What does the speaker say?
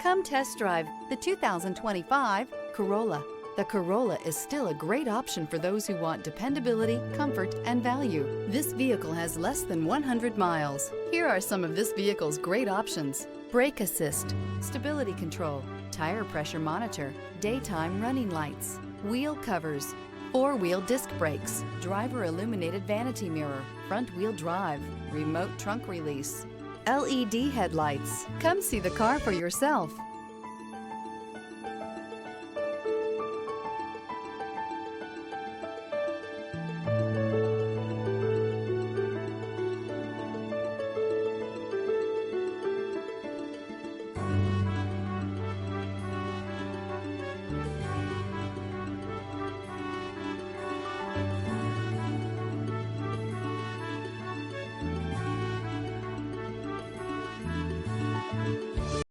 Come test drive the 2025 Corolla. The Corolla is still a great option for those who want dependability, comfort, and value. This vehicle has less than 100 miles. Here are some of this vehicle's great options: brake assist, stability control, tire pressure monitor, daytime running lights, wheel covers, four-wheel disc brakes, driver illuminated vanity mirror, front-wheel drive, remote trunk release, LED headlights. Come see the car for yourself.